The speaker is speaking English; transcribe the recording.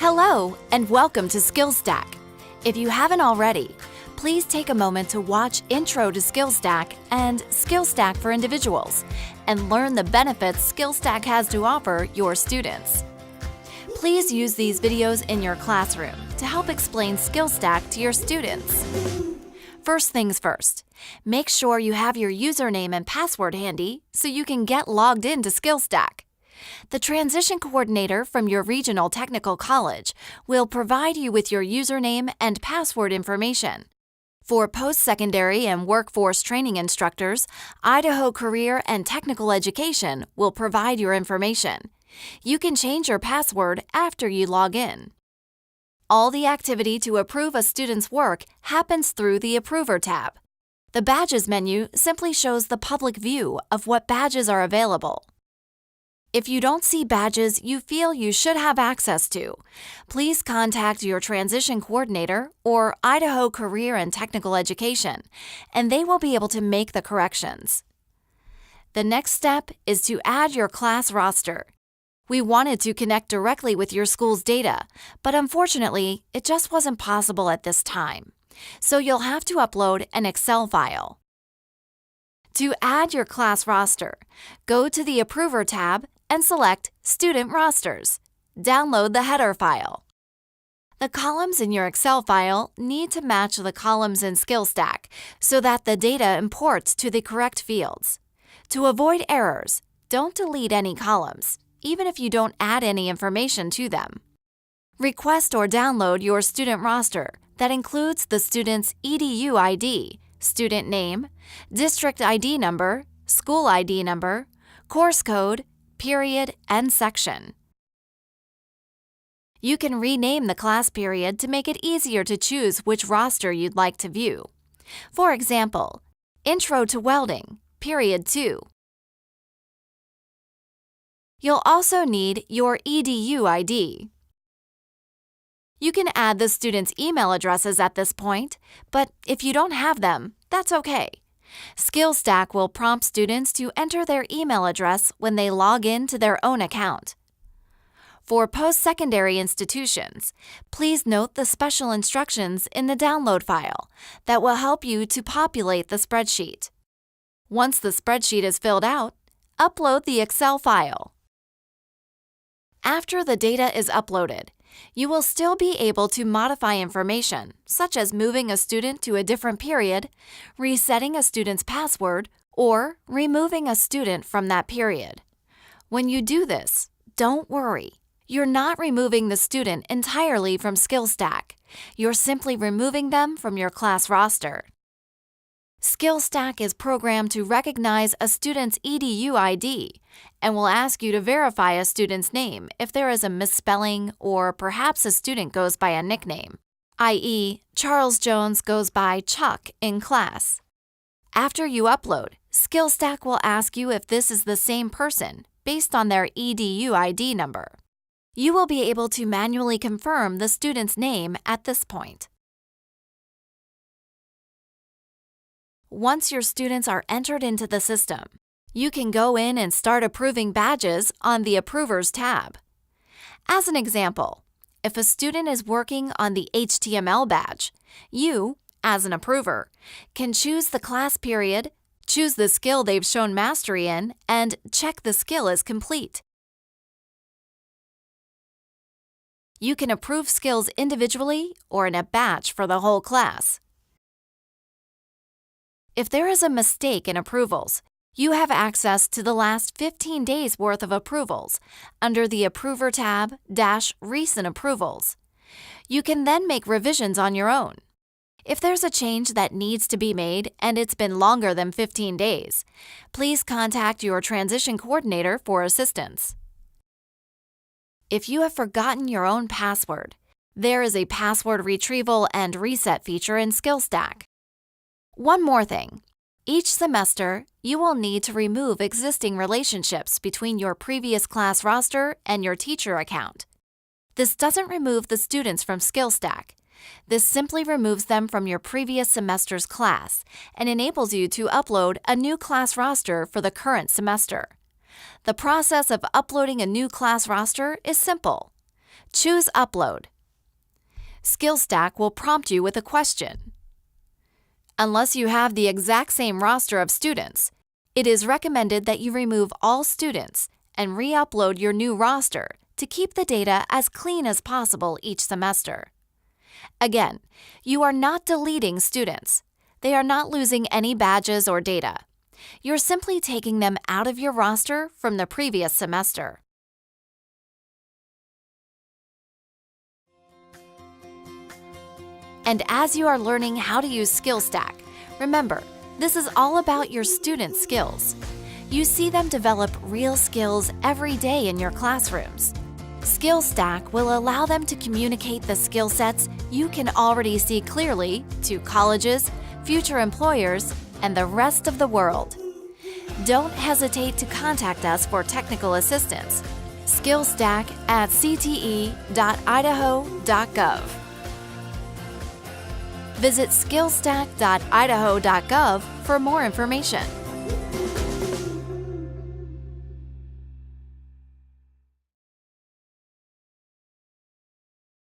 Hello, and welcome to SkillStack. If you haven't already, please take a moment to watch Intro to SkillStack and SkillStack for Individuals and learn the benefits SkillStack has to offer your students. Please use these videos in your classroom to help explain SkillStack to your students. First things first, make sure you have your username and password handy so you can get logged into SkillStack. The transition coordinator from your regional technical college will provide you with your username and password information. For post-secondary and workforce training instructors, Idaho Career and Technical Education will provide your information. You can change your password after you log in. All the activity to approve a student's work happens through the Approver tab. The Badges menu simply shows the public view of what badges are available. If you don't see badges you feel you should have access to, please contact your transition coordinator or Idaho Career and Technical Education, and they will be able to make the corrections. The next step is to add your class roster. We wanted to connect directly with your school's data, but unfortunately, it just wasn't possible at this time. So you'll have to upload an Excel file. To add your class roster, go to the Approver tab and select Student Rosters. Download the header file. The columns in your Excel file need to match the columns in SkillStack so that the data imports to the correct fields. To avoid errors, don't delete any columns, even if you don't add any information to them. Request or download your student roster that includes the student's EDU ID, student name, district ID number, school ID number, course code, period, and section. You can rename the class period to make it easier to choose which roster you'd like to view. For example, Intro to Welding, Period 2. You'll also need your EDU ID. You can add the students' email addresses at this point, but if you don't have them, that's okay. SkillStack will prompt students to enter their email address when they log in to their own account. For post-secondary institutions, please note the special instructions in the download file that will help you to populate the spreadsheet. Once the spreadsheet is filled out, upload the Excel file. After the data is uploaded, you will still be able to modify information, such as moving a student to a different period, resetting a student's password, or removing a student from that period. When you do this, don't worry. You're not removing the student entirely from SkillStack. You're simply removing them from your class roster. SkillStack is programmed to recognize a student's EDU ID and will ask you to verify a student's name if there is a misspelling or perhaps a student goes by a nickname, i.e., Charles Jones goes by Chuck in class. After you upload, SkillStack will ask you if this is the same person based on their EDU ID number. You will be able to manually confirm the student's name at this point. Once your students are entered into the system, you can go in and start approving badges on the Approvers tab. As an example, if a student is working on the HTML badge, you, as an approver, can choose the class period, choose the skill they've shown mastery in, and check the skill is complete. You can approve skills individually or in a batch for the whole class. If there is a mistake in approvals, you have access to the last 15 days' worth of approvals under the Approver tab - Recent Approvals. You can then make revisions on your own. If there's a change that needs to be made and it's been longer than 15 days, please contact your transition coordinator for assistance. If you have forgotten your own password, there is a password retrieval and reset feature in SkillStack. One more thing. Each semester, you will need to remove existing relationships between your previous class roster and your teacher account. This doesn't remove the students from SkillStack. This simply removes them from your previous semester's class and enables you to upload a new class roster for the current semester. The process of uploading a new class roster is simple. Choose Upload. SkillStack will prompt you with a question. Unless you have the exact same roster of students, it is recommended that you remove all students and re-upload your new roster to keep the data as clean as possible each semester. Again, you are not deleting students. They are not losing any badges or data. You're simply taking them out of your roster from the previous semester. And as you are learning how to use SkillStack, remember, this is all about your student skills. You see them develop real skills every day in your classrooms. SkillStack will allow them to communicate the skill sets you can already see clearly to colleges, future employers, and the rest of the world. Don't hesitate to contact us for technical assistance. SkillStack at cte.idaho.gov. Visit skillstack.idaho.gov for more information.